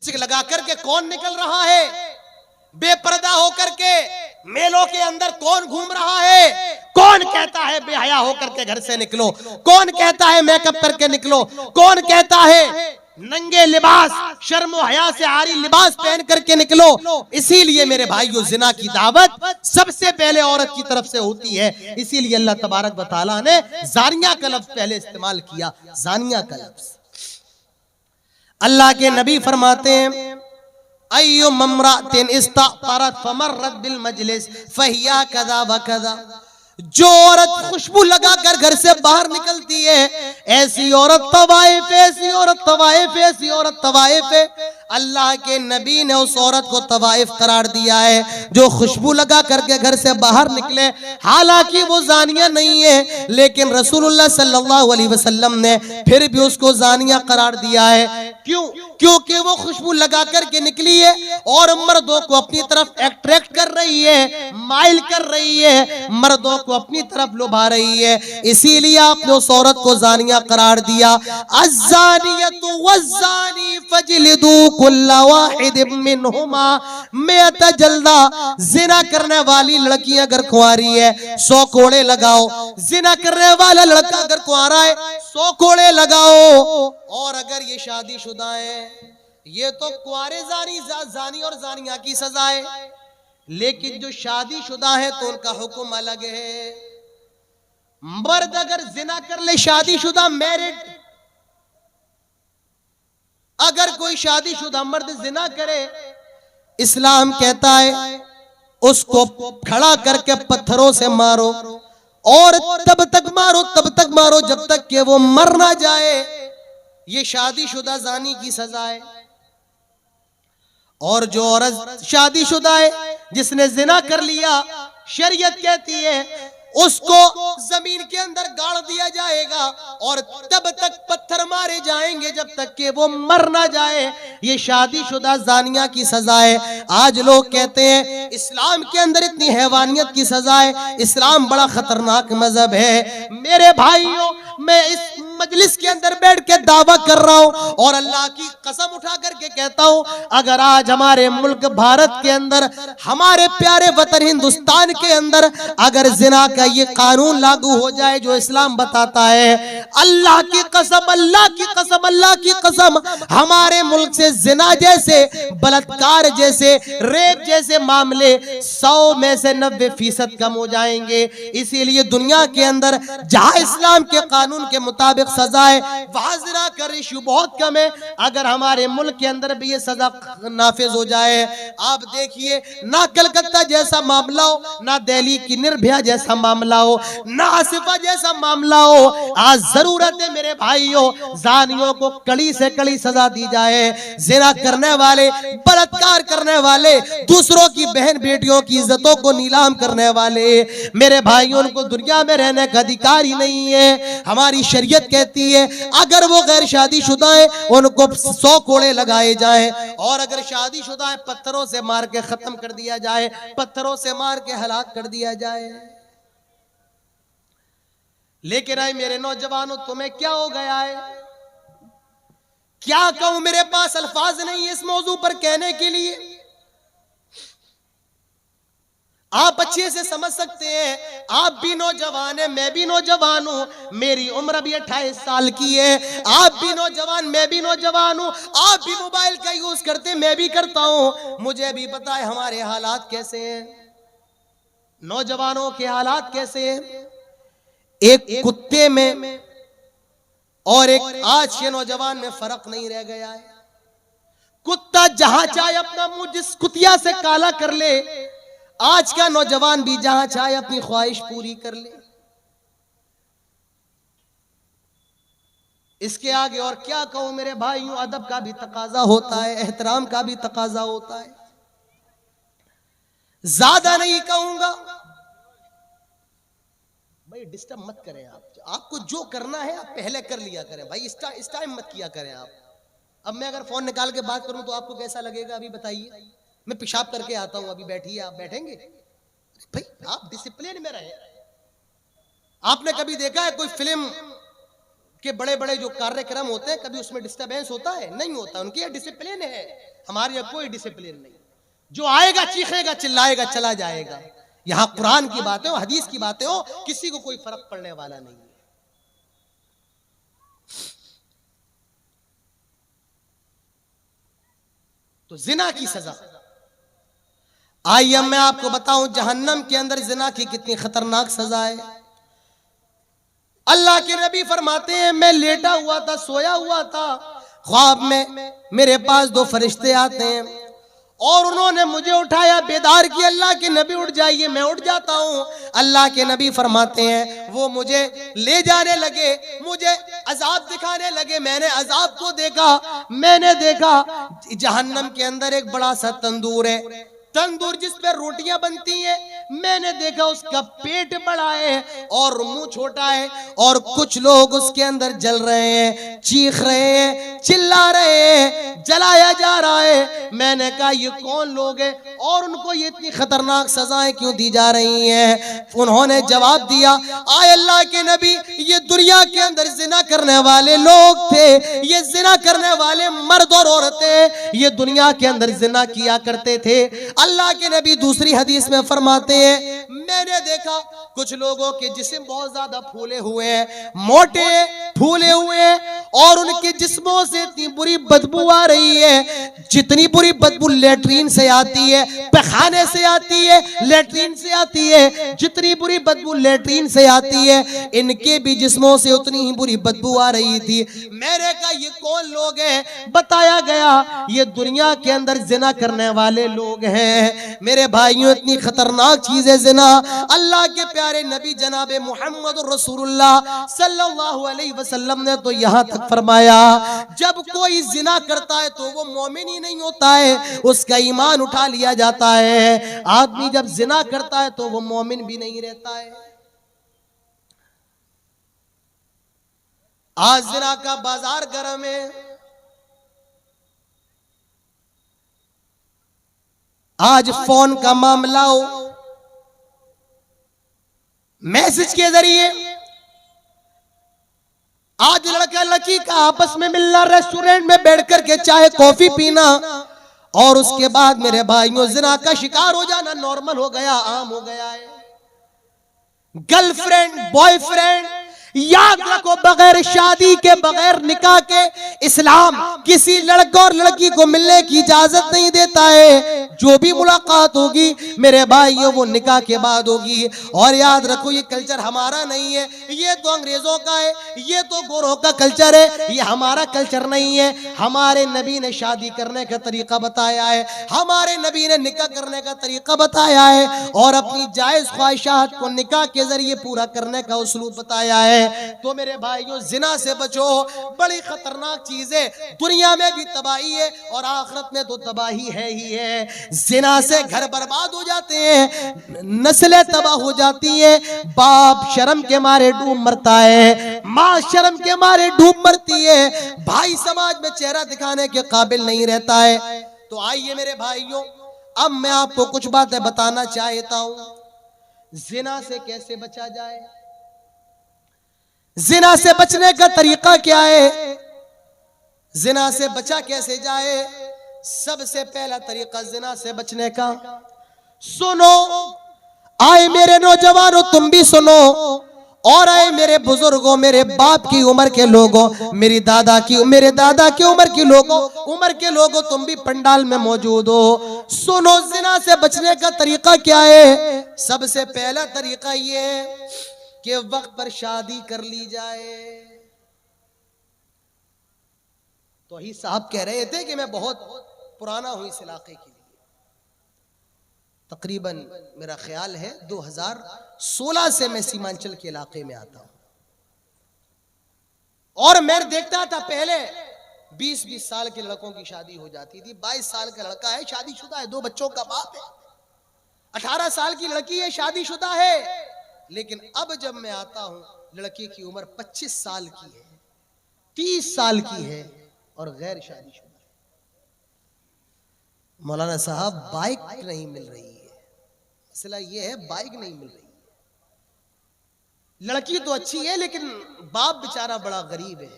लगा करके कौन निकल रहा है, बेपर्दा होकर के मेलों के अंदर कौन घूम रहा है, कौन कहता है बेहया होकर के घर से निकलो, कौन कहता है मेकअप करके निकलो, कौन कहता है नंगे लिबास शर्म और हया से आरी लिबास पहन करके निकलो। इसीलिए मेरे भाइयों जिना की दावत सबसे पहले औरत की तरफ से होती है। इसीलिए अल्लाह तबारक व तआला ने जानिया का लफ्ज पहले इस्तेमाल किया, जानिया का लफ्ज। अल्लाह के नबी फरमाते हैं अय्यु ममरातिन इस्ताफरत फमर्रत बिल मजलिस फहिया कदा व कदा, जो औरत खुशबू लगाकर घर से बाहर निकलती है ऐसी औरत तवाइफ, ऐसी औरत तवाइफ, ऐसी औरत तवाइफ है। अल्लाह के नबी ने उस औरत को तवाइफ करार दिया है जो खुशबू लगा करके घर से बाहर निकले। हालांकि वो जानिया नहीं है, लेकिन रसूलुल्लाह सल्लल्लाहु अलैहि वसल्लम ने फिर भी उसको जानिया करार दिया है। क्यों? क्योंकि वो खुशबू लगा करके निकली है और मर्दों को अपनी तरफ अट्रैक्ट कर रही है, माइल कर रही है, मर्दों को अपनी तरफ लुभा रही है। इसीलिए आपने उस औरत को जानिया करार दिया। अज़्ज़ानियतु वज़्ज़ानी फजलिदू कुल्ला वाहिदिम मिनहुमा मिअत जल्दा। जिना करने वाली लड़की अगर कुंवारी है 100 कोड़े लगाओ, जिना करने वाला लड़का अगर कुंवारा है 100 कोड़े लगाओ। और अगर ये शादीशुदा है, ये तो कुंवारे जानी और जानिया की सजा है, लेकिन जो शादीशुदा है तो उनका हुक्म अलग है। मर्द अगर जिना कर ले, शादीशुदा मैरिड, अगर कोई शादीशुदा मर्द जिना करे, इस्लाम कहता है उसको खड़ा करके पत्थरों से मारो और तब तक मारो जब तक कि वो मर ना जाए। ये शादीशुदा जानी की सजा है। और जो औरत शादीशुदा है जिसने जिना कर लिया, शरीयत कहती है उसको जमीन के अंदर गाड़ दिया जाएगा और तब तक पत्थर मारे जाएंगे जब तक कि वो मर ना जाए। ये शादीशुदा जानिया की सजा है। आज लोग कहते हैं इस्लाम के अंदर इतनी हैवानियत की सजा है, इस्लाम बड़ा खतरनाक मजहब है। मेरे भाइयों, मैं इस मजलिस के अंदर बैठ के दावा कर रहा हूं और अल्लाह की कसम उठा करके कहता हूं, अगर आज हमारे मुल्क भारत के अंदर, हमारे प्यारे वतन हिंदुस्तान के अंदर अगर जिना का ये कानून लागू हो जाए जो इस्लाम बताता है, अल्लाह की कसम, अल्लाह की कसम, अल्लाह की कसम, हमारे मुल्क से जिना जैसे, बलात्कार जैसे, रेप जैसे मामले 100 में से 90% कम हो जाएंगे। इसीलिए दुनिया के अंदर जहां इस्लाम के कानून के मुताबिक सजा है, वहां जिना का रेशियो बहुत कम है। अगर हमारे मुल्क के अंदर भी ये सजा नाफिज हो जाए, आप देखिए, ना कलकत्ता जैसा मामला हो, ना दिल्ली की निर्भया जैसा मामला हो, ना आसिफा जैसा मामला हो, आज जरूरत है मेरे भाइयों, जानियों को कड़ी से कड़ी सजा दी जाए। जिना करने वाले, बलात्कार करने वाले, दूसरों की बहन बेटियों की इज्जतों को नीलाम करने वाले, मेरे भाइयों, उनको दुनिया में रहने का अधिकार ही नहीं है। हमारी शरीयत कहती है अगर वो गैर शादीशुदा है उनको 100 कोड़े लगाए जाएं, और अगर शादीशुदा है पत्थरों से मार के खत्म कर दिया जाए, पत्थरों से मार के हलाक कर दिया जाए। लेकिन आई मेरे नौजवानों, तुम्हें क्या हो गया है? क्या कहूं, मेरे पास अल्फाज नहीं है इस मौजू पर कहने के लिए। आप अच्छे से समझ सकते हैं, आप भी नौजवान हैं, मैं भी नौजवान हूं, मेरी उम्र भी 28 साल की है। आप भी नौजवान, मैं भी नौजवान हूं, आप भी मोबाइल का यूज करते, मैं भी करता हूं। मुझे भी पता है हमारे हालात कैसे हैं, नौजवानों के हालात कैसे हैं। एक कुत्ते में और एक आज के नौजवान में फर्क नहीं रह गया है। कुत्ता जहां चाहे अपना मुंह जिस कुतिया से काला कर ले, आज का नौजवान भी जहां चाहे अपनी ख्वाहिश पूरी कर ले। इसके आगे और क्या कहूं मेरे भाइयों, अदब का भी तकाजा होता है, एहतराम का भी तकाजा होता है। ज्यादा नहीं कहूंगा भाई, डिस्टर्ब मत करें आप। आपको जो करना है आप पहले कर लिया करें भाई, इस टाइम मत किया करें आप। अब मैं अगर फोन निकाल के बात करूं तो आपको कैसा लगेगा अभी बताइए। मैं पेशाब करके आता हूं, अभी बैठिए, आप बैठेंगे भाई? आप डिसिप्लिन में रहे। आपने कभी देखा है कोई फिल्म कि बड़े बड़े जो कार्यक्रम होते हैं कभी उसमें डिस्टरबेंस होता है? नहीं होता। उनकी ये डिसिप्लिन है, हमारे यहाँ कोई डिसिप्लिन नहीं। जो आएगा चीखेगा चिल्लाएगा चला जाएगा। यहां कुरान की बातें हो, हदीस की बातें हो, किसी को कोई फर्क पड़ने वाला नहीं है। तो जिना की सजा, आइए मैं आपको बताऊं जहन्नम के अंदर जिना की कितनी खतरनाक सजा है। अल्लाह के नबी फरमाते हैं, मैं लेटा हुआ था, सोया हुआ था, ख्वाब में मेरे पास दो फरिश्ते आते हैं और उन्होंने मुझे उठाया, बेदार किया। अल्लाह के नबी उठ जाइए, मैं उठ जाता हूँ। अल्लाह के नबी फरमाते हैं, वो मुझे ले जाने लगे, मुझे अजाब दिखाने लगे। मैंने अजाब को देखा, मैंने देखा जहन्नम के अंदर एक बड़ा सा तंदूर है, तंदूर जिस पे रोटियां बनती हैं। मैंने देखा उसका पेट बड़ा है और मुंह छोटा है और कुछ लोग उसके अंदर जल रहे हैं, चीख रहे हैं, चिल्ला रहे हैं, जलाया जा रहा है। मैंने कहा ये कौन लोग हैं और उनको ये इतनी खतरनाक सजाएं क्यों दी जा रही हैं? उन्होंने जवाब दिया, आए अल्लाह के नबी, ये दुनिया के अंदर जिना करने वाले लोग थे, ये जिना करने वाले मर्द और औरतें ये दुनिया के अंदर जिना किया करते थे। अल्लाह के नबी दूसरी हदीस में फरमाते हैं, मैंने देखा कुछ लोगों के जिस्म बहुत ज्यादा फूले हुए हैं, मोटे फूले हुए हैं और उनके जिस्मों से इतनी बुरी बदबू आ रही है, जितनी बुरी बदबू लेटरीन से आती है, पैखाने से आती है, लेटरीन से आती है, जितनी बुरी बदबू लेटरीन से आती है, इनके भी जिस्मों से उतनी ही बुरी बदबू आ रही थी। मैंने कहा ये कौन लोग हैं? बताया गया ये दुनिया के अंदर जिना करने वाले लोग हैं। मेरे भाइयों, इतनी खतरनाक चीज है जिना। अल्लाह के प्यारे नबी जनाब मोहम्मद रसूलुल्लाह सल्लल्लाहु अलैहि वसल्लम ने तो यहाँ तक फरमाया, जब कोई जिना करता है तो वो मोमिन ही नहीं होता है, उसका ईमान उठा लिया जाता है। आदमी जब जिना करता है तो वो मोमिन भी नहीं रहता है। आज जिना का बाजार गर्म है। आज फोन का मामला हो, मैसेज के जरिए आज लड़का लड़की का आपस में मिलना, रेस्टोरेंट में बैठ करके चाहे कॉफी पीना और उसके बाद मेरे भाइयों जिना का शिकार हो जाना नॉर्मल हो गया, आम हो गया है। गर्लफ्रेंड बॉयफ्रेंड, याद रखो, बगैर शादी के, बगैर निकाह के इस्लाम किसी लड़का और लड़की को मिलने की इजाजत नहीं देता है। जो भी मुलाकात होगी मेरे भाइयों वो निकाह के बाद होगी। और याद रखो ये कल्चर हमारा नहीं है, ये तो अंग्रेजों का है, ये तो गोरों का कल्चर है, ये हमारा कल्चर नहीं है। हमारे नबी ने शादी करने का तरीका बताया है, हमारे नबी ने निकाह करने का तरीका बताया है और अपनी जायज ख्वाहिशात को निकाह के जरिए पूरा करने का उसूल बताया है। तो मेरे भाइयों जिना से बचो, बड़ी खतरनाक चीज है, दुनिया में भी तबाही है और आखिरत में तो तबाही है ही है। जिना से घर बर्बाद हो जाते हैं, नस्लें तबाह हो जाती हैं, बाप शर्म के मारे डूब मरता है, माँ शर्म के मारे डूब मरती है, भाई समाज में चेहरा दिखाने के काबिल नहीं रहता है। तो आइए मेरे भाइयों, अब मैं आपको कुछ बातें बताना चाहता हूं, जिना से कैसे बचा जाए, जिना से बचने का तरीका क्या है, जिना से बचा कैसे जाए। सबसे पहला तरीका जिना से बचने का, सुनो, आए मेरे नौजवानों तुम भी सुनो, और आए मेरे बुजुर्गों, मेरे बाप की उम्र के लोगों, मेरे दादा की उम्र के लोगों, तुम भी पंडाल में मौजूद हो, सुनो, जिना से बचने का तरीका क्या है। सबसे पहला तरीका ये है कि वक्त पर शादी कर ली जाए। तो ही साहब कह रहे थे कि मैं बहुत पुराना हूं इस इलाके के लिए, तकरीबन मेरा ख्याल है 2016 से मैं सीमांचल के इलाके में आता हूं और मैं देखता था पहले 20-20 साल के लड़कों की शादी हो जाती थी, 22 साल का लड़का है शादीशुदा है, 2 बच्चों का बाप है, 18 साल की लड़की है शादीशुदा है। लेकिन अब जब मैं आता हूं लड़की की उम्र 25 साल की है, 30 साल की है और गैर शादीशुदा है। मौलाना साहब बाइक नहीं मिल रही है, मसला ये है बाइक नहीं मिल रही है। लड़की तो अच्छी है लेकिन बाप बेचारा बड़ा गरीब है।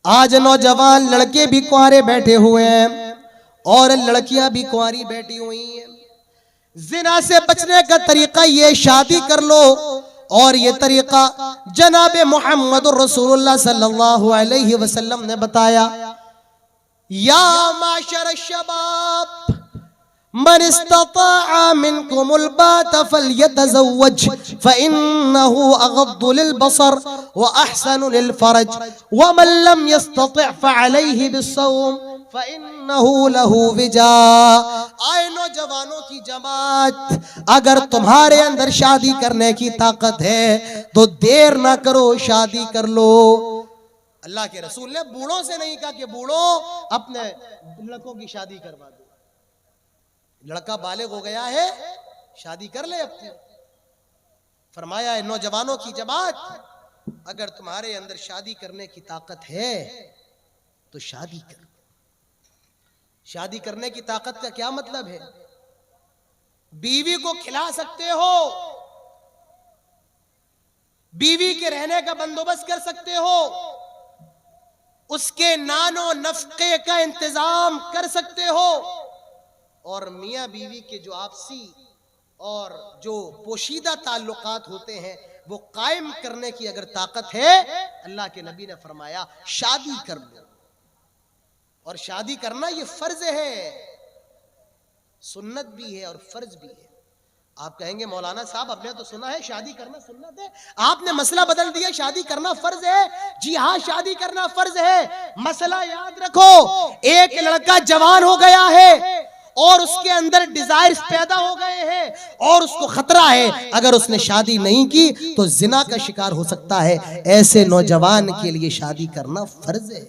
आज नौजवान लड़के भी कुंवारे बैठे हुए हैं और लड़कियां भी कुंवारी बैठी हुई हैं। जिना से बचने का तरीका ये शादी कर लो, और ये तरीका जनाब मोहम्मद रसूलुल्लाह सल्लल्लाहु अलैहि वसल्लम ने बताया। या माशर शबाब मन इस्तताअ मिनकुमुल बात फलयतज़व्वज फइन्नहु अग़द्दु लिलबसर व अहसनु लिलफरज व मन लम यस्तति' फअलैहि बिस्सौम फइन्नहु लहू विजा। आए नौजवानों की जमात, अगर तुम्हारे अंदर शादी करने की ताकत है तो देर ना करो, शादी कर लो। अल्लाह के रसूल ने बूढ़ों से नहीं कहा कि बूढ़ों अपने लड़कों की शादी करवा दो। लड़का बालिग हो गया है, शादी कर ले अपनी। फरमाया है नौजवानों की जमात, अगर तुम्हारे अंदर शादी करने की ताकत है तो शादी कर। शादी करने की ताकत का क्या मतलब है? बीवी को खिला सकते हो, बीवी के रहने का बंदोबस्त कर सकते हो, उसके नानो नफके का इंतजाम कर सकते हो, और मियां बीवी के जो आपसी और जो पोशीदा ताल्लुकात होते हैं वो कायम करने की अगर ताकत है, अल्लाह के नबी ने फरमाया शादी कर लो। और शादी करना ये फर्ज है, सुन्नत भी है और फर्ज भी है। आप कहेंगे मौलाना साहब आपने तो सुना है शादी करना सुन्नत है, आपने मसला बदल दिया, शादी करना फर्ज है। जी हाँ, शादी करना फर्ज है। मसला याद रखो, एक लड़का जवान हो गया है और उसके अंदर डिजायर्स पैदा हो गए हैं और उसको खतरा है अगर उसने शादी नहीं की तो जिना का शिकार हो सकता है। ऐसे नौजवान के लिए शादी करना फर्ज है,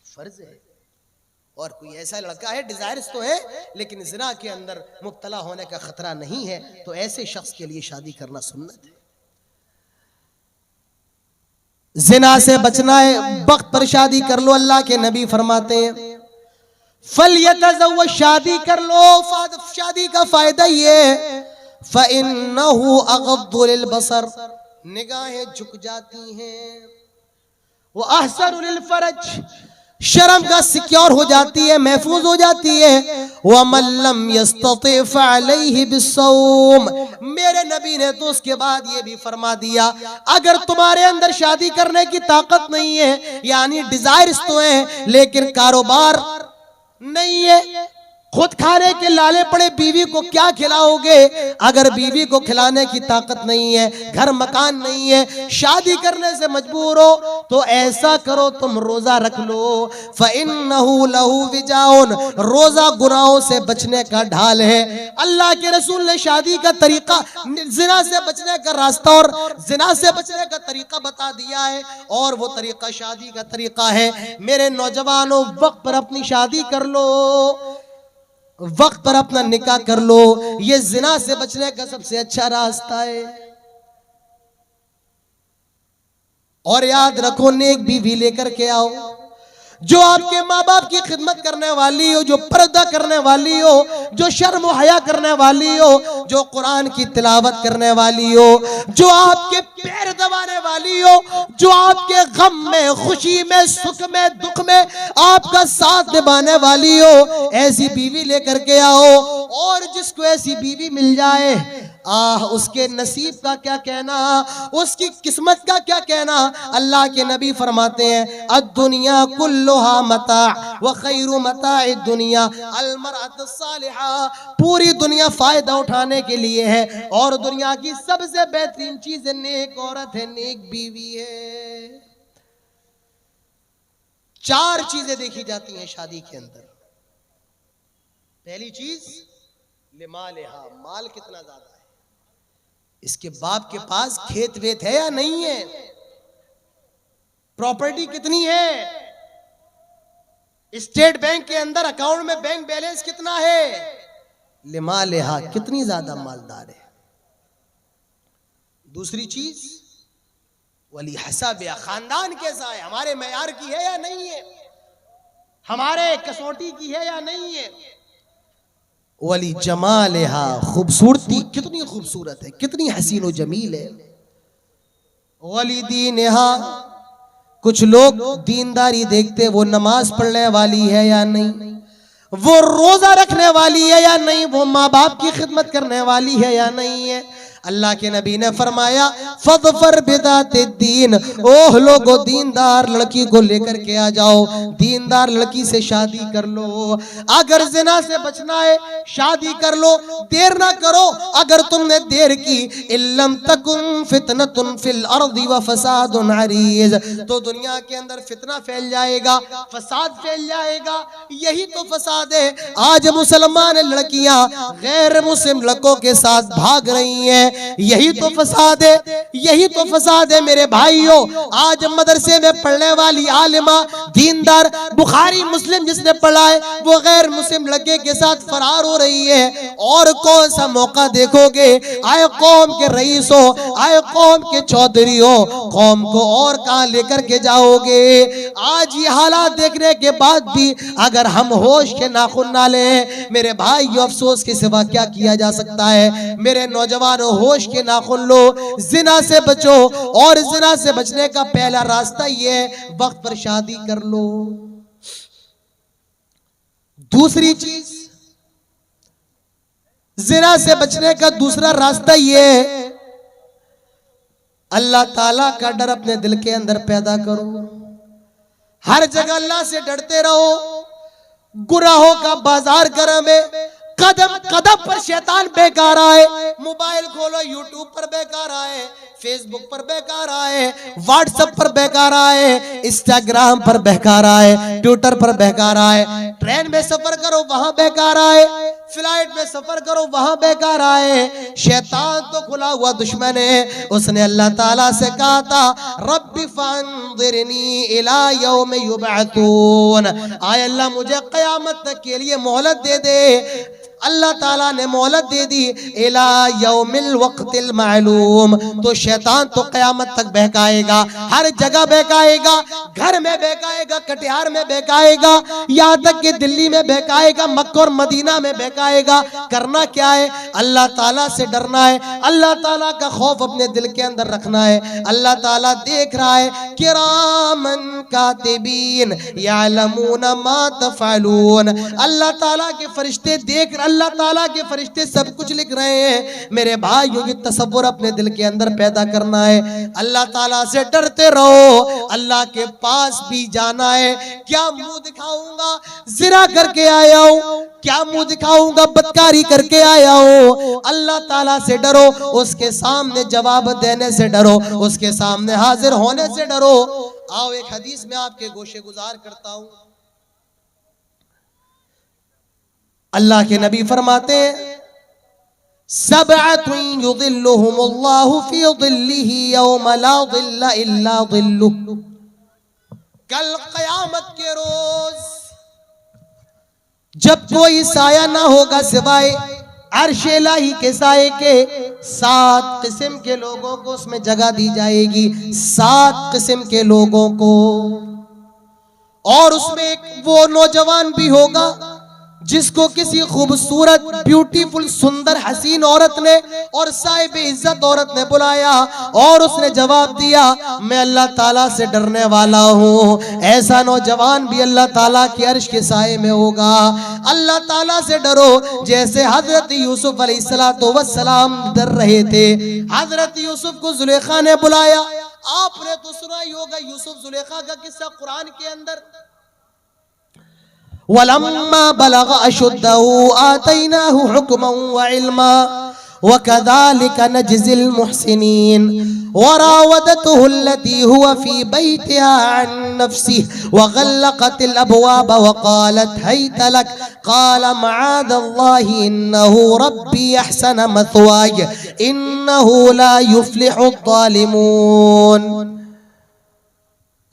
फर्ज है। और कोई ऐसा लड़का है, डिजायर्स तो है लेकिन जिना के अंदर मुब्तला होने का खतरा नहीं है, तो ऐसे शख्स के लिए शादी करना सुन्नत है। जिना से बचना है, वक्त पर शादी कर लो। अल्लाह के नबी फरमाते हैं फलयतज़व्वज, शादी कर लो। शादी का फायदा ये फ़इन्नहु अग़द्दु लिलबसर, निगाहें झुक जाती हैं, वो अहसनु लिलफरज, शर्म का सिक्योर हो जाती है, महफूज हो जाती है। वमन लम यस्तति फ़अलैहि बिस्सौम, मेरे नबी ने तो उसके बाद ये भी फरमा दिया अगर तुम्हारे अंदर शादी करने की ताकत नहीं है, यानी डिजायर्स तो है लेकिन कारोबार नहीं है, खुद खाने के लाले पड़े, बीवी को क्या खिलाओगे? अगर बीवी को खिलाने की ताकत नहीं है, घर मकान नहीं है, शादी करने से मजबूर हो, तो ऐसा करो तुम रोजा रख लो। फ़इन्नहु लहू विजाउन, रोजा गुनाहों से बचने का ढाल है। अल्लाह के रसूल ने शादी का तरीका, जिना से बचने का रास्ता और जिना से बचने का तरीका बता दिया है, और वो तरीका शादी का तरीका है। मेरे नौजवानों, वक्त पर अपनी शादी कर लो, वक्त पर अपना निकाह कर लो, ये जिना से बचने का सबसे अच्छा रास्ता है। और याद रखो, नेक बीवी लेकर के आओ, जो आपके माँ बाप की खिदमत करने वाली हो, जो पर्दा करने वाली हो, जो शर्म हया करने वाली हो, जो कुरान की तिलावत करने वाली हो, जो आपके पैर दबाने वाली हो, जो आपके गम में, खुशी में, सुख में, दुख में आपका साथ निभाने वाली हो, ऐसी बीवी लेकर के आओ। और जिसको ऐसी बीवी मिल जाए, उसके नसीब का क्या कहना, उसकी किस्मत का क्या कहना। अल्लाह के नबी फरमाते हैं अद्दुनिया कुल्लुहा मता व खैरु मताइ दुनिया अल मरअतु सालिहा, पूरी दुनिया फायदा उठाने के लिए है और दुनिया की सबसे बेहतरीन चीज नेक औरत है, नेक बीवी है। 4 चीजें देखी जाती हैं शादी के अंदर। पहली चीज लिमालिहा, माल कितना ज्यादा है, इसके बाप के पास खेत वेत है या नहीं है, प्रॉपर्टी कितनी है, स्टेट बैंक के अंदर अकाउंट में बैंक बैलेंस कितना है, लिमालिहा, कितनी ज्यादा मालदार है। दूसरी चीज वली हसाबिया, खानदान कैसा है, हमारे मेयार की है या नहीं है, हमारे कसौटी की है या नहीं है। वली जमालिहा, खूबसूरती कितनी खूबसूरत है, कितनी हसीन व जमील है। वली दीनिहा, कुछ लोग दीनदारी देखते वो नमाज पढ़ने वाली है या नहीं, वो रोजा रखने वाली है या नहीं, वो माँ बाप की खिदमत करने वाली है या नहीं है। अल्लाह के नबी ने फरमाया फज़फर बिदाते दीन, ओह लोगो दीनदार लड़की को लेकर के आ जाओ, दीनदार लड़की से शादी कर लो। अगर जिना से बचना है शादी कर लो, देर ना करो। अगर तुमने देर की इल्लम तकुन फितनतुन फिल अर्दी व फसादुन अरीज, तो दुनिया के अंदर फितना फैल जाएगा, फसाद फैल जाएगा। यही तो फसाद है। आज मुसलमान लड़कियां गैर मुस्लिम लड़कों के साथ भाग रही हैं, यही तो फसाद है, यही तो फसाद है मेरे भाइयों। आज मदरसे में पढ़ने वाली आलिमा दीनदार बुखारी मुस्लिम जिसने पढ़ा है वो गैर मुस्लिम लड़के के साथ फरार हो रही है। और कौन सा मौका देखोगे? आए कौम के रईसो, आए कौम के चौधरी हो, कौम को और कहां लेकर के जाओगे? आज ये हालात देखने के बाद भी अगर हम होश के नाखुन ना लें, मेरे भाई अफसोस के सिवा क्या किया जा सकता है? मेरे नौजवानों होश के नाखुन लो, जिना से बचो। और जिना से बचने का पहला रास्ता ये है वक्त पर शादी कर लो। दूसरी चीज, जिना से बचने का दूसरा रास्ता ये है अल्लाह ताला का डर अपने दिल के अंदर पैदा करो। हर जगह अल्लाह से डरते रहो। गुनाहों का बाजार गर्म है, कदम कदम पर शैतान बेकार आए। मोबाइल खोलो, यूट्यूब पर बेकार आए, फेसबुक पर बेकार आए, व्हाट्सएप पर बेकार आए, इंस्टाग्राम पर बेकार आए, ट्विटर पर बेकार आए। ट्रेन में सफर करो वहां बेकार आए, फ्लाइट में सफर करो वहां बेकार आए। शैतान तो खुला हुआ दुश्मन है। उसने अल्लाह ताला से कहा था रब्बी फंज़िरनी इला यौम युबअतून, आय अल्लाह मुझे क़यामत तक के लिए मोहलत दे दे। अल्लाह ताला ने मोहलत दे दी इला यौमिल वक्तिल मालूम। तो शैतान तो क़यामत तक बहकाएगा, हर जगह बहकाएगा, घर में बहकाएगा, कटिहार में बहकाएगा, यहाँ तक कि दिल्ली में बहकाएगा, मक्का और मदीना में बहकाएगा। करना क्या है? अल्लाह ताला से डरना है, अल्लाह ताला का खौफ अपने दिल के अंदर रखना है। अल्लाह ताला देख रहा है, किरामन कातिबीन यालमूना मा तफअलून। अल्लाह ताला के फरिश्ते देख, अल्लाह ताला के फरिश्ते सब कुछ लिख रहे हैं। मेरे भाइयों, ये तसव्वुर अपने दिल के अंदर पैदा करना है। अल्लाह ताला से डरते रहो। अल्लाह के पास भी जाना है। क्या मुंह दिखाऊंगा? जिना करके आया हूं, क्या मुंह दिखाऊंगा? बदकारी करके आया हूं। अल्लाह ताला से डरो, उसके सामने जवाब देने से डरो, उसके सामने हाजिर होने से डरो। आओ एक हदीस में आपके गोशे गुजार करता हूं। अल्लाह के नबी फरमाते हैं सबअतुन युज़िल्लुहुमुल्लाहु फी ज़िल्लिही यौम ला ज़िल्ला इल्ला ज़िल्लुहु। कल क़यामत के रोज जब कोई साया ना होगा सिवाय अर्श इलाही के साये के, 7 किस्म के लोगों को उसमें जगह दी जाएगी, 7 किस्म के लोगों को। और उसमें एक वो नौजवान भी होगा जिसको किसी खूबसूरत ब्यूटीफुल सुंदर हसीन औरत ने और साहिब इज्जत औरत ने बुलाया और उसने जवाब दिया मैं अल्लाह ताला से डरने वाला हूँ। ऐसा नौजवान भी अल्लाह ताला के अर्श के साये में होगा। अल्लाह ताला से डरो जैसे हजरत यूसुफ अलैहिस्सलातु वस्सलाम डर रहे थे। हजरत यूसुफ को जुलेखा ने बुलाया। आपने तो सुना ही होगा यूसुफ जुलेखा का किस्सा कुरान के अंदर। वलम्मा बलग अशुद्धहु आतैनाहु हुक्मन व इल्मा व कज़ालिका नजज़िल मुहसिनीन वरावदतहु अल्लती हुवा फी बैतिहा अन नफ्सिही व गल्लक़तिल अबवाब व क़ालत हैत लक क़ाल मआदल्लाहि इन्नहु रब्बी अहसन मथवाय इन्नहु ला युफ्लिहुज़ ज़ालिमून।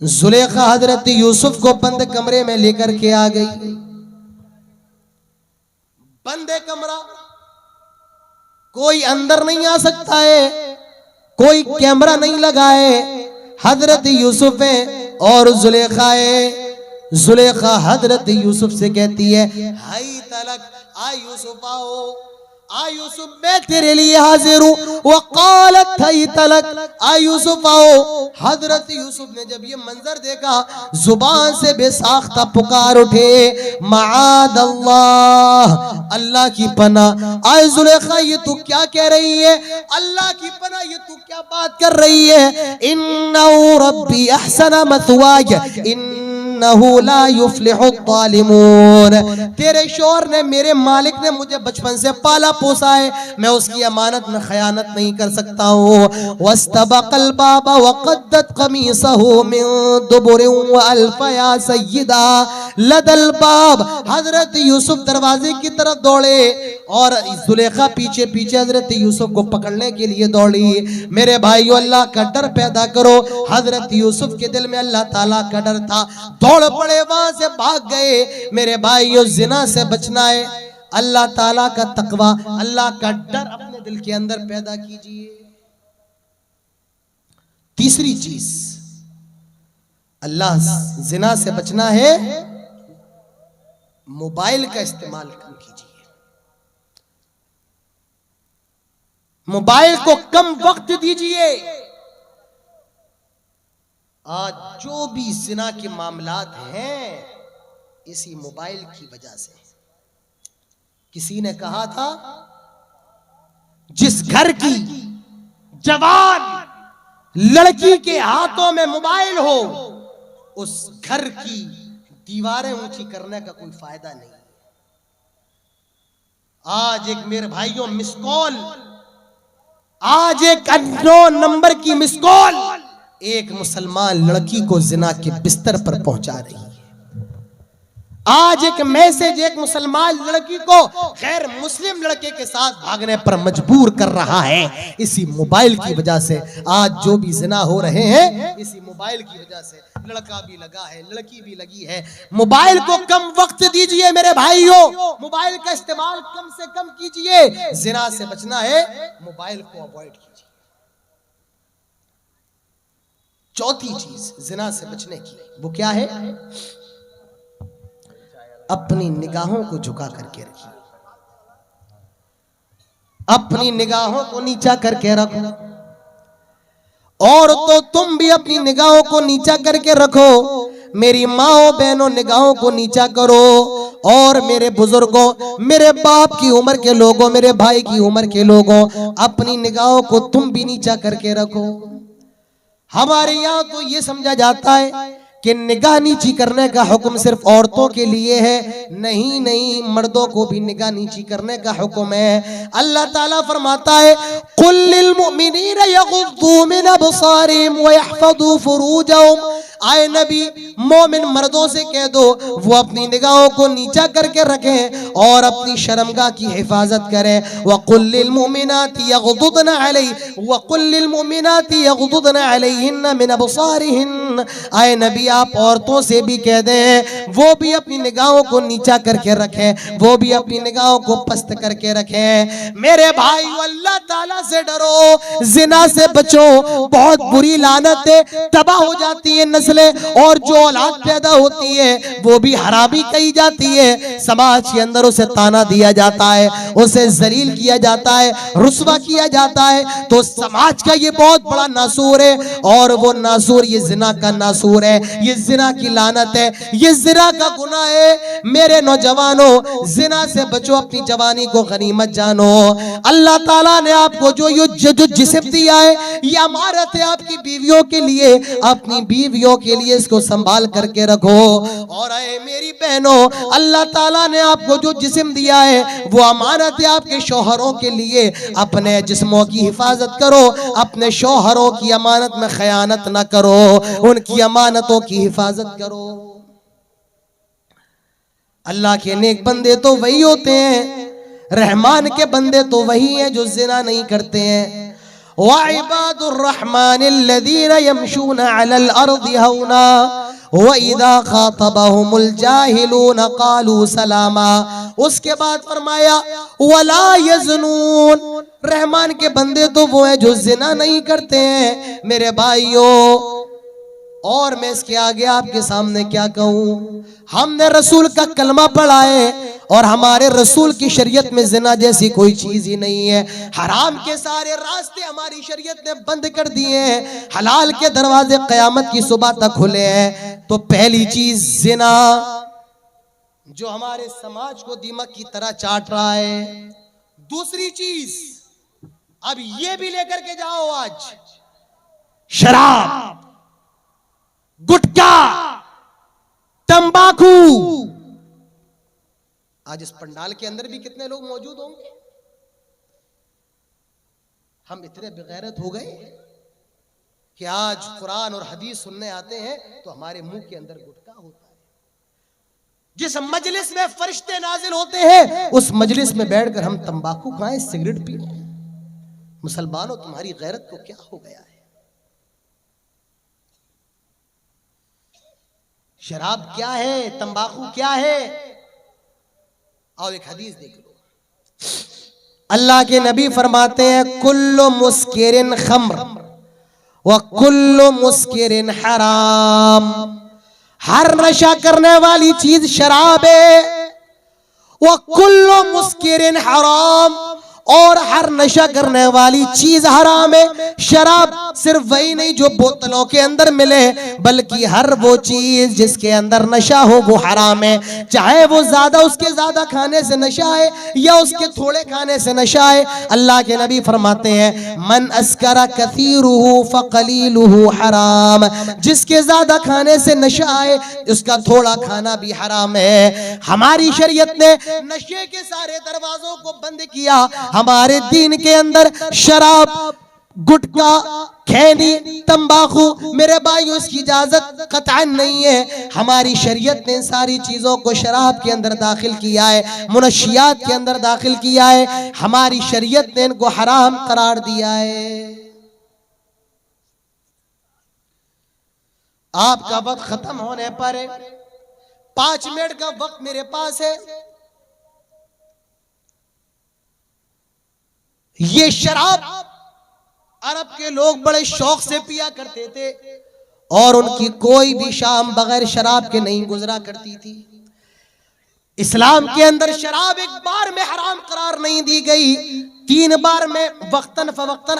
जुलेखा हजरत यूसुफ को बंद कमरे में लेकर के आ गई। बंद कमरा, कोई अंदर नहीं आ सकता है, कोई कैमरा नहीं लगा है। हजरत यूसुफ है और जुलेखा है। जुलेखा हजरत यूसुफ से कहती है हाय तलक आ यूसुफ आओ, आ यूसुफ मैं तेरे लिए हाजिर हूँ। वक़ालत तलक, आ यूसुफ आओ। हजरत यूसुफ ने जब ये मंजर देखा जुबान से बेसाख्ता पुकार उठे, माअदल्लाह, अल्लाह की पनाह। आए जुलेखा ये तू क्या कह रही है? अल्लाह की पनाह ये तू क्या बात कर रही है? इन्नहु रब्बी अहसन मथवाय इन्नहु ला युफ्लिहु ज़ालिमून। तेरे शौहर ने, मेरे मालिक ने मुझे बचपन से पाला पोसा है, मैं उसकी अमानत में खयानत नहीं कर सकता हूँ। वस्तबक़ल बाबा वक़द्दत क़मीसहु मिन दुबुरिन वअल्फ़ या सय्यिदा लदल बाब। हजरत यूसुफ दरवाजे की तरफ दौड़े और जुलेखा पीछे पीछे हजरत यूसुफ को पकड़ने के लिए दौड़ी। मेरे भाइयों, अल्लाह का डर पैदा करो। हजरत यूसुफ के दिल में अल्लाह ताला का डर था, दौड़ पड़े, वहां से भाग गए। मेरे भाइयों, जिना से बचना है, अल्लाह ताला का तकवा, अल्लाह का डर अपने दिल के अंदर पैदा कीजिए। तीसरी चीज, अल्लाह जिना से बचना है, मोबाइल का इस्तेमाल कम कीजिए। मोबाइल को कम वक्त दीजिए। आज जो भी जिना के मामलात हैं, इसी मोबाइल की वजह से। किसी ने कहा था, जिस घर की जवान लड़की के हाथों में मोबाइल हो, उस घर की दीवारें ऊंची करने का कोई फायदा नहीं। आज एक, मेरे भाइयों, मिस कॉल, आज एक अननोन नंबर की मिस कॉल एक मुसलमान लड़की को जिना के बिस्तर पर पहुंचा रही है। आज एक मैसेज एक मुसलमान लड़की को गैर मुस्लिम लड़के के साथ भागने पर मजबूर कर रहा है, इसी मोबाइल की वजह से। आज जो भी जिना हो रहे हैं, इसी मोबाइल की वजह से। लड़का भी लगा है, लड़की भी लगी है। मोबाइल को कम वक्त दीजिए मेरे भाइयों, मोबाइल का इस्तेमाल कम से कम कीजिए। जिना से बचना है, मोबाइल को अवॉइड कीजिए। चौथी चीज जिना से बचने की, वो क्या है? अपनी निगाहों को झुका करके रखिए, अपनी निगाहों को नीचा करके रखो। और तो तुम भी अपनी निगाहों को नीचा करके रखो। मेरी माओ बहनों, निगाहों को नीचा करो। और मेरे बुजुर्गों, मेरे बाप की उम्र के लोगों, मेरे भाई की उम्र के लोगों, अपनी निगाहों को तुम भी नीचा करके रखो। हमारे यहाँ तो ये समझा जाता है कि निगाह नीची करने का हुक्म सिर्फ औरतों के लिए है। नहीं नहीं, मर्दों को भी निगाह नीची करने का हुक्म है। अल्लाह ताला फरमाता है, कुल लिल मुमिनीना यगुद्दू मिन अबसारिहिम व यहफज़ू फुरूजहुम। आए नबी, मोमिन मर्दों से कह दो वो अपनी निगाहों को नीचा करके रखें और अपनी शर्मगाह की हिफाजत करें। वकुल लिल मुमिनाति यगुद्दना अलैहिन्ना मिन अबसारिहिन। आए नबी, आप औरतों से भी कह दें वो भी अपनी निगाहों को नीचा करके रखें, वो भी अपनी निगाहों को पस्त करके रखें। मेरे भाई, अल्लाह ताला से डरो, जिना से बचो। बहुत बुरी लानत है, तबाह हो जाती है नस्लें, और जो औलाद पैदा होती है वो भी हरामी कही जाती है। समाज के अंदर उसे ताना दिया जाता है, उसे जलील किया जाता है, रुस्वा किया जाता है। तो समाज का ये बहुत बड़ा नासूर है, और वो नासूर ये जिना का नासूर है, ये जिना की लानत है, ये जिना का गुनाह है। मेरे नौजवानों, जिना से बचो, अपनी जवानी को गनीमत जानो। अल्लाह ताला ने आपको जो जिस्म दिया है, ये अमानत है आपकी बीवियों के लिए। अपनी बीवियों के लिए इसको संभाल करके रखो। और ऐ मेरी बहनों, अल्लाह ताला ने आपको जो जिस्म दिया है वो अमानत है आपके शौहरों के लिए। अपने जिस्मों की हिफाजत करो, अपने शौहरों की अमानत में खयानत न करो, उनकी अमानतों की हिफाजत करो। अल्लाह के नेक बंदे तो वही होते हैं, रहमान के बंदे तो वही हैं जो जिना नहीं करते हैं। वइबादुर रहमानिल्लज़ीना यमशूना अलल अर्दि हौना व इज़ा खातबहुमुल जाहिलूना क़ालू सलामा। उसके बाद फरमाया वला यज़नून। रहमान के बंदे तो वो हैं जो जिना नहीं करते हैं। मेरे भाइयों, और मैं इसके आगे आपके सामने क्या कहूँ? हमने रसूल का कलमा पढ़ा है और हमारे रसूल की शरीयत में जिना जैसी कोई चीज ही नहीं है। हराम के सारे रास्ते हमारी शरीयत ने बंद कर दिए हैं, हलाल के दरवाजे क़यामत की सुबह तक खुले हैं। तो पहली चीज जिना, जो हमारे समाज को दीमक की तरह चाट रहा है। दूसरी चीज, अब ये भी लेकर के जाओ, आज शराब, गुटखा, तंबाकू। आज इस पंडाल के अंदर भी कितने लोग मौजूद होंगे। हम इतने बेगैरत हो गए कि आज कुरान और हदीस सुनने आते हैं तो हमारे मुंह के अंदर गुटखा होता है। जिस मजलिस में फरिश्ते नाजिल होते हैं उस मजलिस में बैठकर हम तंबाकू खाएं, सिगरेट पिए। मुसलमानों, तुम्हारी गैरत को क्या हो गया है। शराब क्या है, तंबाकू क्या है। और एक हदीस देख लो, अल्लाह के नबी फरमाते हैं कुल्लु मुस्किरिन खम्र व कुल्लु मुस्किरिन हराम। हर नशा करने वाली चीज शराब है। व कुल्लु मुस्किरिन हराम, और हर नशा करने वाली चीज हराम है। शराब सिर्फ वही नहीं जो बोतलों के अंदर मिले, बल्कि हर वो चीज जिसके अंदर नशा हो वो हराम है। चाहे वो ज्यादा, उसके ज्यादा खाने से नशा है या उसके थोड़े खाने से नशा है। अल्लाह के नबी फरमाते हैं मन अस्करा कसीरुहु फकलीलुहु हराम। जिसके ज्यादा खाने से नशा है उसका थोड़ा खाना भी हराम है। हमारी शरीयत ने नशे के सारे दरवाजों को बंद किया। हमारे दीन के अंदर शराब, गुटखा, खैनी, तंबाकू, मेरे भाइयों, इसकी इजाजत कतई नहीं है। हमारी शरीयत ने सारी चीजों को शराब के अंदर दाखिल किया है, मुनशियात के अंदर दाखिल किया है। हमारी शरीयत ने इनको हराम करार दिया है। आपका वक्त खत्म होने पर 5 मिनट का वक्त मेरे पास है। ये शराब अरब के लोग बड़े शौक से पिया करते थे और उनकी कोई भी शाम बगैर शराब के नहीं गुजरा करती थी। इस्लाम के अंदर शराब एक बार में हराम करार नहीं दी गई, 3 बार में वक्तन फवक्तन,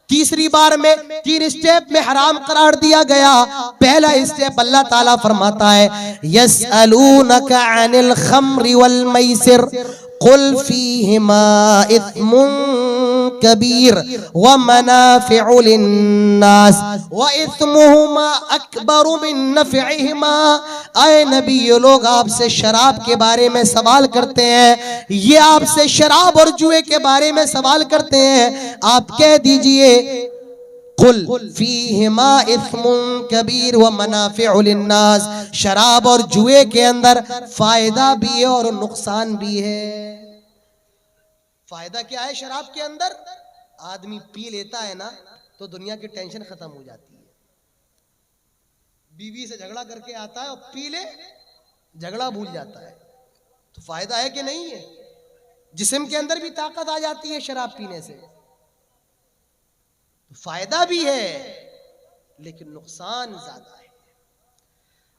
तीसरी बार में 3 स्टेप में हराम करार दिया गया। पहला स्टेप अल्लाह ताला फरमाता है यसअलूनका अनिल खम्रि वल मैसिर कुल फीहिमा इस्मुन कबीर व मनाफिउ लिन्नास व इस्मुहुमा अकबरु मिन नफ़इहिमा। ऐ नबी, ये लोग आपसे शराब के बारे में सवाल करते हैं, ये आपसे शराब और जुए के बारे में सवाल करते हैं। आप कह दीजिए कुल फीहिमा इस्मुन कबीर व मनाफिउ लिन्नास। शराब और जुए के अंदर फायदा भी है और नुकसान भी है। फायदा क्या है शराब के अंदर? आदमी पी लेता है ना तो दुनिया की टेंशन खत्म हो जाती है। बीवी से झगड़ा करके आता है और पी ले, झगड़ा भूल जाता है। तो फायदा है कि नहीं है? जिस्म के अंदर भी ताकत आ जाती है शराब पीने से। तो फायदा भी है लेकिन नुकसान ज्यादा है।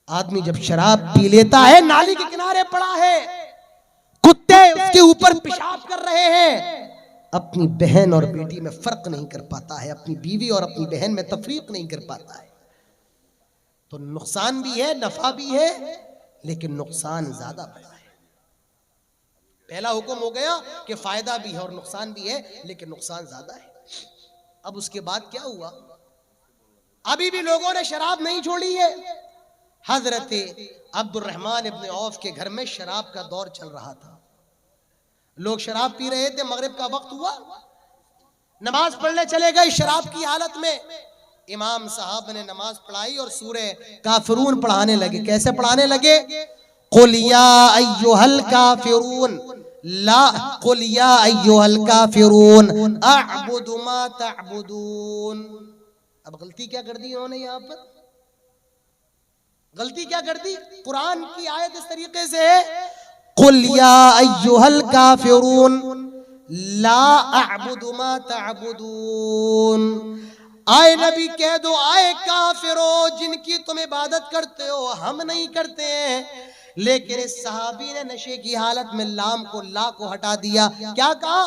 आदमी जब शराब पी लेता है, नाली के किनारे पड़ा है, कुत्ते उसके ऊपर पेशाब कर रहे हैं, अपनी बहन और बेटी में फर्क नहीं कर पाता है, अपनी बीवी और अपनी बहन में तफरीक नहीं कर पाता है। तो नुकसान भी है, नफा भी है, लेकिन नुकसान ज्यादा बड़ा है। पहला हुक्म हो गया कि फायदा भी है और नुकसान भी है, लेकिन नुकसान ज्यादा है। अब उसके बाद क्या हुआ? अभी भी लोगों ने शराब नहीं छोड़ी है। हजरत अब्दुर्रहमान इब्न औफ के घर में शराब का दौर चल रहा था। लोग शराब पी रहे थे, मगरिब का वक्त हुआ, नमाज पढ़ने चले गए। शराब की हालत में इमाम साहब ने नमाज पढ़ाई और सूरह काफिरून पढ़ाने लगे। कैसे पढ़ाने लगे? कुल या अय्युहल काफिरून ला कुल या अय्युहल काफिरून अअबुदु मा तअबुदून। अब गलती क्या कर दी इन्होंने? यहाँ पर गलती क्या कर दी? कुरान की आयत इस तरीके से है कुल या अय्युहल काफिरून ला अअबुदु मा तअबुदून। आए नबी कह दो, आए काफिरो जिनकी तुम इबादत करते हो हम नहीं करते हैं। लेकिन इस सहाबी ने नशे की हालत में लाम को ला को हटा दिया। क्या कहा?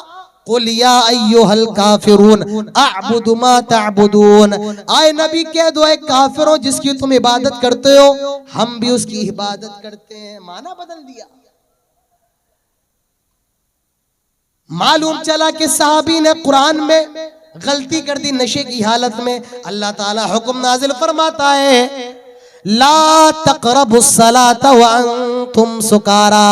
कुल या अय्युहल काफिरून अअबुदु मा तअबुदून। आए नबी कह दो, ऐ काफिरों, जिसकी तुम इबादत करते हो हम भी उसकी इबादत करते हैं। माना बदल दिया। मालूम चला कि सहाबी ने कुरान में गलती कर दी नशे की हालत में। अल्लाह ताला हुक्म नाजिल फरमाता है, ला तक़रबुस्सलाता व अंतुम सुकारा।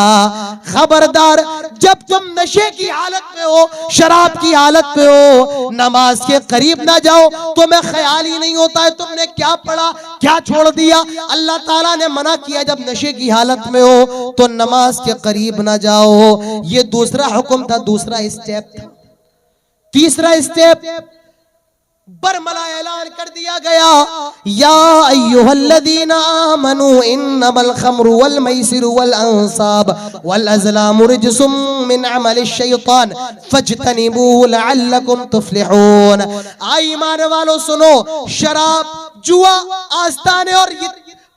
खबरदार, जब तुम नशे की हालत में हो, शराब की हालत में हो, नमाज के करीब ना जाओ। तुम्हें ख्याल ही नहीं होता है तुमने क्या पढ़ा, क्या छोड़ दिया। अल्लाह ताला ने मना किया जब नशे की हालत में हो तो नमाज के करीब ना जाओ। ये दूसरा हुक्म था, दूसरा स्टेप था। तीसरा स्टेप बरमला ऐलान कर दिया गया, या अय्युहल्लज़ीना आमनू इन्नमल खम्रु वल मैसिरु वल अंसाब वल अज़लामु रिज्सुम मिन अमलिश शैतान फज्तनिबूहु लअल्लकुम तुफ्लिहून। आई ईमान वालों सुनो, शराब, जुआ, आस्ताने और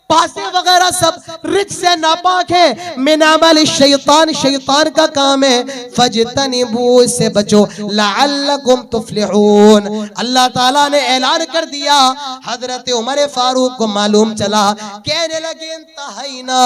पासे वगैरह सब रिज से नापाक है। मिन अमल शैतान, शैतान का काम है। फज्तनिबू, से बचो। लअल्लकुम तुफ्लिहून। अल्लाह ताला ने ऐलान कर दिया। हजरत उमर फारूक को मालूम चला, कहने लगे इंतहाइना,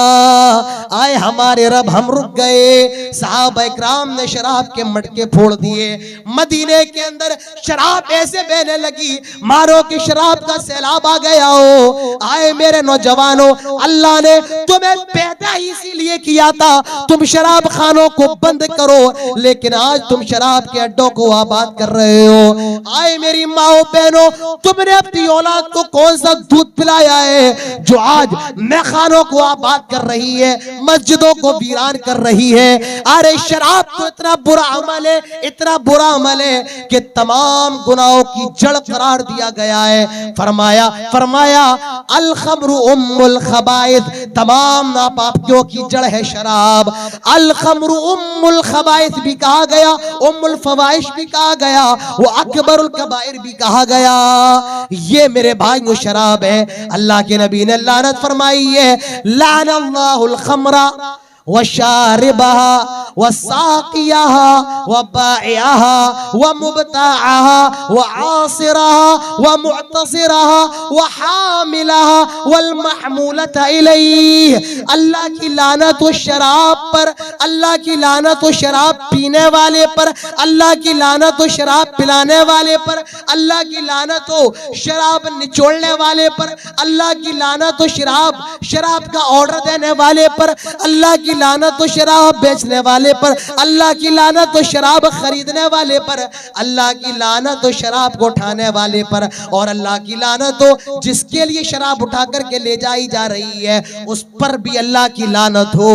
आए हमारे रब हम रुक गए। सहाबा इकराम ने शराब के मटके फोड़ दिए। मदीने के अंदर शराब ऐसे बहने लगी मारो कि शराब का सैलाब आ गया हो। आए मेरे नौजवान, अल्लाह ने तुम्हें पैदा ही इसीलिए किया था तुम शराब खानों को बंद करो, लेकिन आज तुम शराब के अड्डों को आबाद कर रहे हो। आए मेरी माओ बहनों, तुमने अपनी औलाद को कौन सा दूध पिलाया है जो आज मैखानों को आबाद कर रही है, मस्जिदों को वीरान कर रही है। अरे शराब तो इतना बुरा अमल है, इतना बुरा अमल है कि तमाम गुनाहों की जड़ करार दिया गया है। फरमाया अल खम्रु उम्मुल खबाइथ, तमाम नापाकियों की जड़ है शराब। अल खम्रु उम्मुल खबाइथ भी कहा गया, उम्मुल फवाहिश भी कहा गया, वो अकबरुल कबाइर भी कहा गया। ये मेरे भाइयों शराब है। अल्लाह के नबी ने लानत फरमाई है, लानल्लाहुल खम्रा व शारिबहा व साकियाहा व बाइयाहा व मुबताहा व आसिरहा व मुअतसिरहा व हामिलहा वल महमूलता इलैहि। अल्लाह की लानत हो शराब पर, अल्लाह की लानत हो शराब पीने वाले पर, अल्लाह की लानत हो शराब पिलाने वाले पर, अल्लाह की लानत हो शराब निचोड़ने वाले पर, अल्लाह की लानत हो शराब का ऑर्डर देने वाले पर, अल्लाह की लानत तो शराब बेचने वाले पर, अल्लाह की लानत तो शराब खरीदने वाले पर, अल्लाह की लानत तो शराब को उठाने वाले पर, और अल्लाह की लानत तो जिसके लिए शराब उठा करके ले जाई जा रही है उस पर भी अल्लाह की लानत हो।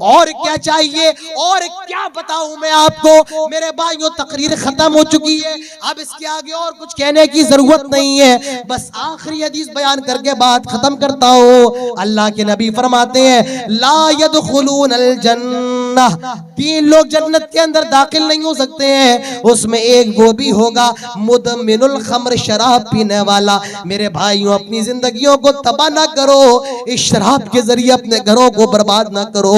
और क्या चाहिए, और क्या बताऊं मैं आपको मेरे भाइयों। तकरीर खत्म हो चुकी है, अब इसके आगे और कुछ कहने की जरूरत नहीं है। बस आखिरी हदीस बयान करके बात खत्म करता हूं। अल्लाह के नबी फरमाते हैं, ला यदखुलून जन्नह, तीन लोग जन्नत के अंदर दाखिल नहीं हो सकते हैं, उसमें एक वो भी होगा मुदमिनुल खम्र, शराब पीने वाला। मेरे भाइयों, अपनी जिंदगियों को तबाह ना करो, इस शराब के जरिए अपने घरों को बर्बाद ना करो,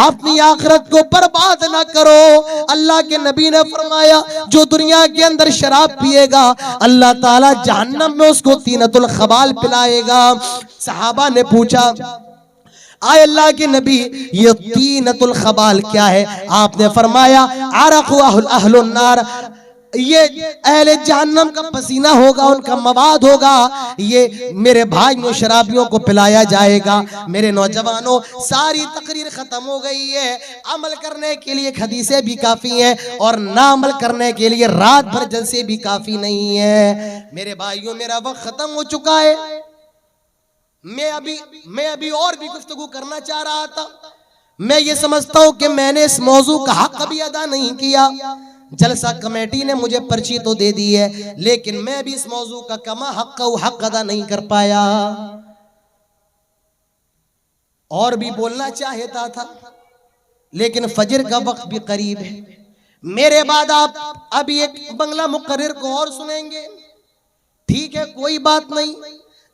अपनी आखिरत को बर्बाद ना करो। अल्लाह के नबी ने फरमाया, जो दुनिया के अंदर शराब पिएगा अल्लाह ताला जहन्नम में उसको तीनतुल खबाल पिलाएगा। सहाबा ने पूछा, आए अल्लाह के नबी, ये तीनतुल खबाल क्या है? आपने फरमाया, अरक़ु अहलुन नार, ये अहले जहन्नम का पसीना होगा, उनका मवाद होगा। ये मेरे भाइयों शराबियों को पिलाया जाएगा। मेरे नौजवानों, सारी तकरीर खत्म हो गई है। अमल करने के लिए हदीसें भी काफी हैं और ना अमल करने के लिए रात भर जलसे भी काफी नहीं है। मेरे भाइयों, मेरा वक्त खत्म हो चुका है। मैं अभी और भी गुफ्तगू करना चाह रहा था। मैं ये समझता हूं कि मैंने इस मौजू का हक भी अदा नहीं किया। जलसा कमेटी ने मुझे पर्ची तो दे दी है, लेकिन मैं भी इस मौजू का कमा हक अदा नहीं कर पाया। और भी बोलना चाहता था, लेकिन फजर का वक्त भी करीब है। मेरे बाद आप अभी एक बंगला मुकर्रिर को और सुनेंगे, ठीक है, कोई बात नहीं।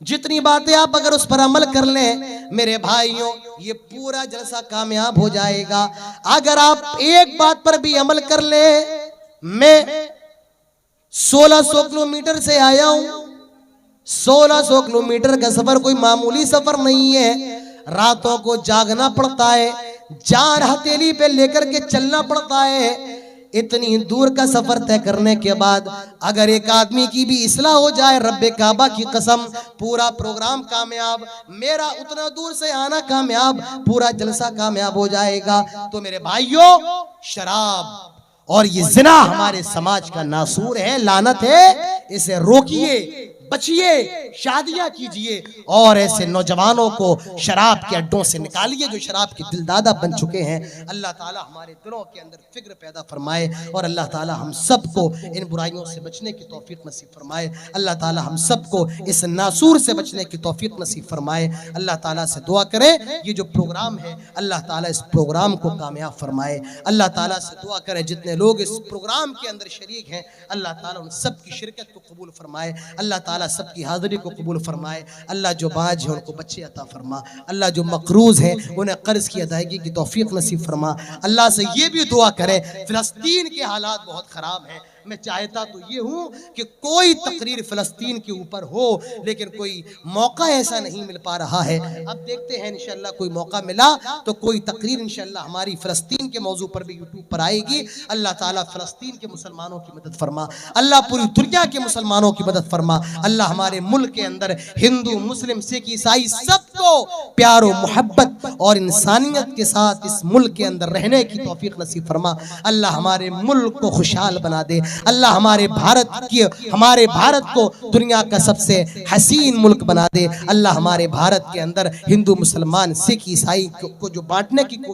जितनी बातें आप अगर उस पर अमल कर लें मेरे भाइयों, ये पूरा जलसा कामयाब हो जाएगा। अगर आप एक बात पर भी अमल कर ले, मैं 1600 किलोमीटर से आया हूं। 1600 किलोमीटर का सफर कोई मामूली सफर नहीं है। रातों को जागना पड़ता है, जान हथेली पे लेकर के चलना पड़ता है। इतनी दूर का सफर तय करने के बाद अगर एक आदमी की भी इस्लाह हो जाए, रब्बे काबा की कसम, पूरा प्रोग्राम कामयाब, मेरा उतना दूर से आना कामयाब, पूरा जलसा कामयाब हो जाएगा। तो मेरे भाइयों, शराब और ये जिना हमारे समाज का नासूर है, लानत है। इसे रोकिए, बचिए, शादियां कीजिए और ऐसे नौजवानों को शराब के अड्डों से निकालिए जो शराब के दिलदादा बन चुके हैं। अल्लाह ताला हमारे दिलों के अंदर फिक्र पैदा फरमाए और अल्लाह ताला हम सबको इन बुराइयों से बचने की तौफीक नसीब फरमाए। अल्लाह ताला हम सबको इस नासूर से बचने की तौफीक नसीब फरमाए। अल्लाह ताला से दुआ करें, ये जो प्रोग्राम है अल्लाह ताला इस प्रोग्राम को कामयाब फरमाए। अल्लाह ताला से दुआ करें, जितने लोग इस प्रोग्राम के अंदर शरीक हैं अल्लाह ताला उन सब की शिरकत को कबूल फरमाए। अल्लाह ताला सबकी हाजिरी को कबूल फरमाए। अल्लाह जो बाज है उनको बच्चे अता फरमा। अल्लाह जो मकरूज है उन्हें कर्ज की अदायगी की तौफीक नसीब फरमा। अल्लाह से ये भी दुआ करें, फिलिस्तीन के हालात बहुत खराब हैं। मैं चाहता तो ये हूं कि कोई तकरीर फिलिस्तीन के ऊपर हो, लेकिन कोई मौका ऐसा नहीं मिल पा रहा है। अब देखते हैं, इंशाअल्लाह कोई मौका मिला तो कोई तकरीर इंशाअल्लाह हमारी फिलिस्तीन के मौजू पर भी यूट्यूब पर आएगी। अल्लाह ताला फिलिस्तीन के मुसलमानों की मदद फरमा, अल्लाह पूरी दुनिया के मुसलमानों की मदद फरमा। अल्लाह हमारे मुल्क के अंदर हिंदू, मुस्लिम, सिख, ईसाई सबको प्यार और मोहब्बत और इंसानियत के साथ इस मुल्क के अंदर रहने की तौफीक नसीब फरमा। अल्लाह हमारे मुल्क को खुशहाल बना दे। अल्लाह हमारे भारत को दुनिया का सबसे हसीन मुल्क बना दे। अल्लाह हमारे भारत के अंदर हिंदू, मुसलमान, सिख, ईसाई को जो बांटने की